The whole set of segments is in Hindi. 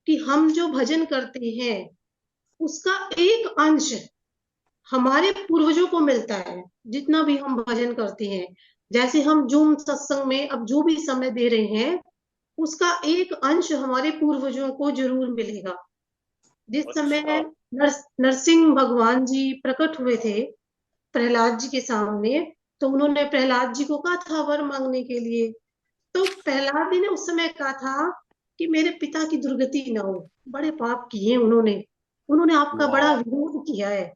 कि हम जो भजन करते हैं उसका एक अंश हमारे पूर्वजों को मिलता है। जितना भी हम भजन करते हैं, जैसे हम जूम सत्संग में अब जो भी समय दे रहे हैं, उसका एक अंश हमारे पूर्वजों को जरूर मिलेगा। जिस समय अच्छा। नरसिंह भगवान जी प्रकट हुए थे प्रहलाद जी के सामने, तो उन्होंने प्रहलाद जी को कहा था वर मांगने के लिए। तो प्रहलाद जी ने उस समय कहा था कि मेरे पिता की दुर्गति ना हो, बड़े पाप किए उन्होंने, उन्होंने आपका बड़ा वाह। विरोध किया है।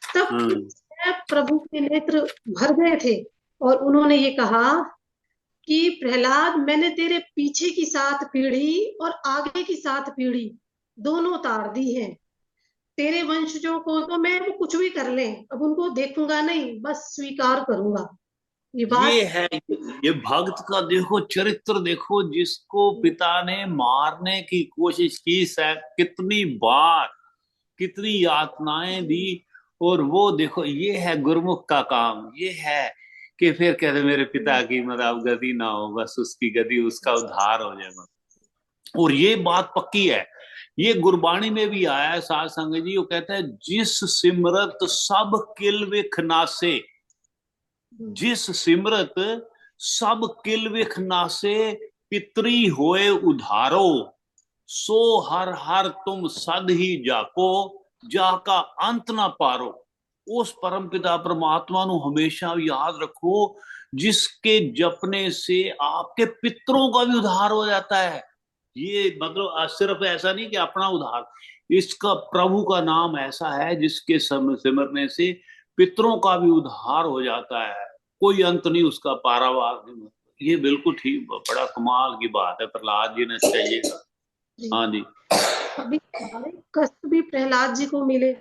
तब हम्म। उस समय प्रभु के नेत्र भर गए थे और उन्होंने ये कहा कि प्रहलाद, मैंने तेरे पीछे की 7 पीढ़ी और आगे की 7 पीढ़ी दोनों तार दी है। तेरे वंशजों को तो मैं वो कुछ भी कर ले, अब उनको देखूंगा नहीं, बस स्वीकार करूंगा। ये ये बात है, ये भक्त का देखो चरित्र देखो, जिसको पिता ने मारने की कोशिश की, कितनी बार, कितनी यातनाएं दी, और वो देखो, ये है गुरुमुख का काम, ये है कि फिर कहते मेरे पिता की मतलब गति ना हो, बस उसकी गति, उसका उद्धार हो जाएगा। और ये बात पक्की है, ये गुरबाणी में भी आया है साध संगत जी, वो कहता है जिस सिमरत सब किल विख नासे, जिस सिमरत सब किल विख नासे, पितरी होए उधारो, सो हर हर तुम सद ही जाको, जाका अंत ना पारो। उस परम पिता परमात्मा नु हमेशा याद रखो, जिसके जपने से आपके पितरों का भी उद्धार हो जाता है। ये मतलब सिर्फ ऐसा नहीं कि अपना उद्धार, इसका प्रभु का नाम ऐसा है जिसके सिमरने से पितरों का भी उद्धार हो जाता है, कोई अंत नहीं उसका, पारावार नहीं। ये बिल्कुल ठीक, बड़ा कमाल की बात है, प्रहलाद जी ने चाहिए। हाँ जी। अभी सारे कष्ट भी प्रहलाद जी को मिले,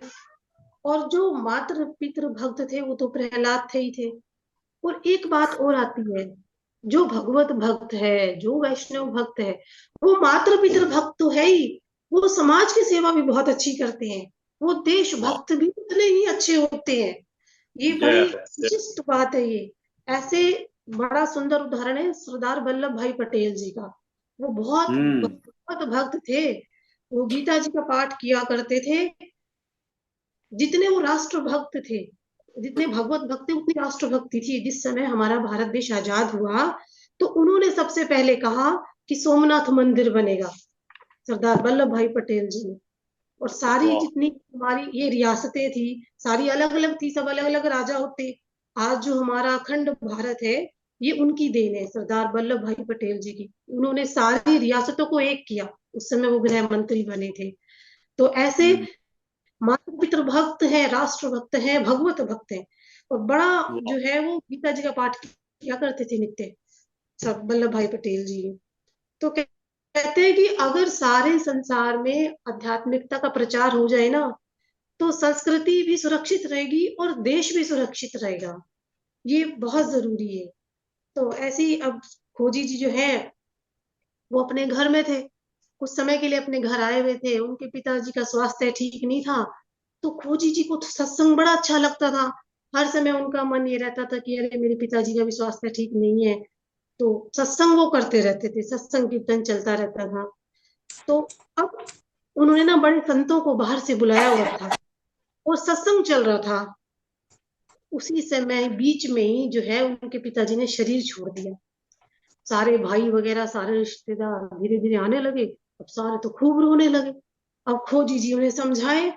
और जो मात्र पितृ भक्त थे वो तो प्रहलाद थे ही थे। और एक बात और आती है, जो भगवत भक्त है, जो वैष्णव भक्त है, वो मात्र पितृ भक्त तो है ही, वो समाज की सेवा भी बहुत अच्छी करते हैं। वो वाह। देशभक्त भी उतने ही अच्छे होते हैं। ये जय बड़ी हो जय। विशिष्ट बात है ये। ऐसे बड़ा सुंदर उदाहरण है सरदार वल्लभ भाई पटेल जी का। वो बहुत हम्म। बहुत भक्त थे। वो गीता जी का पाठ किया करते थे। जितने वो राष्ट्र भक्त थे, जितने भगवत भक्त थे, उतनी राष्ट्र भक्ति थी। जिस समय हमारा भारत देश आजाद हुआ, तो उन्होंने सबसे पहले कहा कि सोमनाथ मंदिर बनेगा, सरदार वल्लभ भाई पटेल जी ने। और सारी वाह। जितनी हमारी ये रियासतें थी, सारी अलग अलग थी, सब अलग अलग राजा होते। आज जो हमारा अखंड भारत है, ये उनकी देन है, सरदार वल्लभ भाई पटेल जी की। उन्होंने सारी रियासतों को एक किया। उस समय वो गृह मंत्री बने थे। तो ऐसे हम्म। माता पितृ भक्त हैं, राष्ट्र भक्त हैं, भगवत भक्त हैं। और बड़ा वाह। जो है वो गीता जी का पाठ किया करते थे नित्य, सब वल्लभ भाई पटेल जी। तो कहते हैं कि अगर सारे संसार में आध्यात्मिकता का प्रचार हो जाए ना, तो संस्कृति भी सुरक्षित रहेगी और देश भी सुरक्षित रहेगा। ये बहुत जरूरी है। तो ऐसे ही अब खोजी जी जो है, वो अपने घर में थे, कुछ समय के लिए अपने घर आए हुए थे। उनके पिताजी का स्वास्थ्य ठीक नहीं था। तो खोजी जी को तो सत्संग बड़ा अच्छा लगता था। हर समय उनका मन ये रहता था कि अरे मेरे पिताजी का भी स्वास्थ्य ठीक नहीं है। तो सत्संग वो करते रहते थे, सत्संग कीर्तन चलता रहता था। तो अब उन्होंने ना बड़े संतों को बाहर से बुलाया हुआ था और सत्संग चल रहा था। उसी समय बीच में ही जो है उनके पिताजी ने शरीर छोड़ दिया। सारे भाई वगैरह, सारे रिश्तेदार धीरे धीरे आने लगे। अब सारे तो खूब रोने लगे। अब खोजी जी उन्हें समझाए,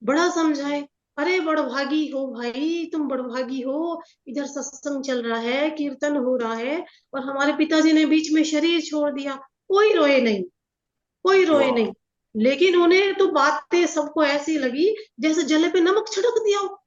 बड़ा समझाए। अरे बड़भागी हो भाई, तुम बड़भागी हो, इधर सत्संग चल रहा है, कीर्तन हो रहा है, और हमारे पिताजी ने बीच में शरीर छोड़ दिया। कोई रोए नहीं, कोई रोए वाह। नहीं। लेकिन उन्हें तो बातें सबको ऐसी लगी जैसे जले पे नमक छिड़क दिया हो।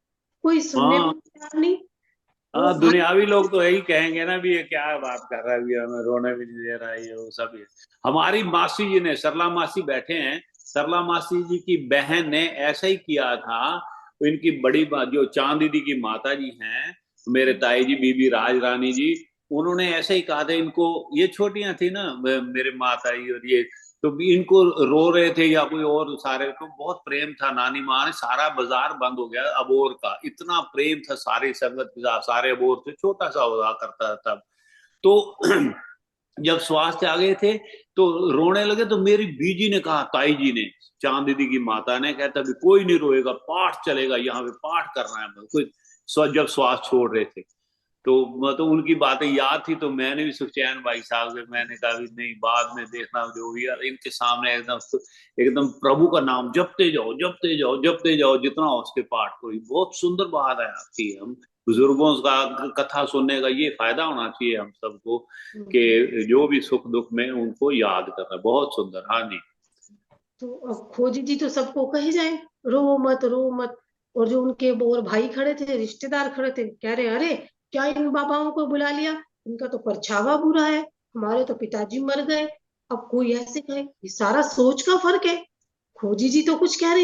कोई सुनने को हाँ। तैयार नहीं। वो हाँ, भाई, दुनियावी लोग तो यही कहेंगे ना भी, ये क्या बात कर रहा है, भी हमें रोने भी नहीं दे रहा है, ये वो सब ये। हमारी मासी जी ने, सरला मासी बैठे हैं, सरला मासी जी की बहन ने ऐसा ही किया था। तो इनकी बड़ी बात, जो चांद दीदी की माता जी हैं, मेरे ताई जी बीबी राज रानी जी, उन्होंने ऐसे ही कहा था इनको। ये छोटियां थी ना मेरे माता जी, और ये तो भी इनको रो रहे थे या कोई और, सारे को बहुत प्रेम था। नानी माँ ने, सारा बाजार बंद हो गया अबोर का, इतना प्रेम था सारी संगत के साथ, सारे अबोर थे, छोटा सा हुआ करता था तब। तो जब स्वास्थ्य आ गए थे तो रोने लगे, तो मेरी बीजी ने कहा, ताई जी ने, चांद दीदी की माता ने, कहता भी कोई नहीं रोएगा, पाठ चलेगा, यहाँ पे पाठ करना है, कोई जब श्वास छोड़ रहे थे। तो मतलब उनकी बातें याद थी, तो मैंने भी सुखचैन भाई साहब से मैंने कहा भी नहीं, बाद में देखना जो भी यार, इनके सामने एकदम एकदम प्रभु का नाम जपते जाओ, जपते जाओ, जपते जाओ, जितना हो उसके पाठ को। बहुत सुंदर बात है आपकी। हम बुजुर्गों का कथा सुनने का ये फायदा होना चाहिए हम सबको, हम्म। कि जो भी सुख दुख में उनको याद करना। बहुत सुंदर। हाँ जी। तो अब खोजी जी तो सबको कही जाए, रो मत रो मत। और जो उनके और भाई खड़े थे, रिश्तेदार खड़े थे, कह रहे अरे क्या इन बाबाओं को बुला लिया, इनका तो परछावा बुरा है, हमारे तो पिताजी मर गए। अब कोई ऐसे कहे, ये सारा सोच का फर्क है। खोजी जी तो कुछ कह रही है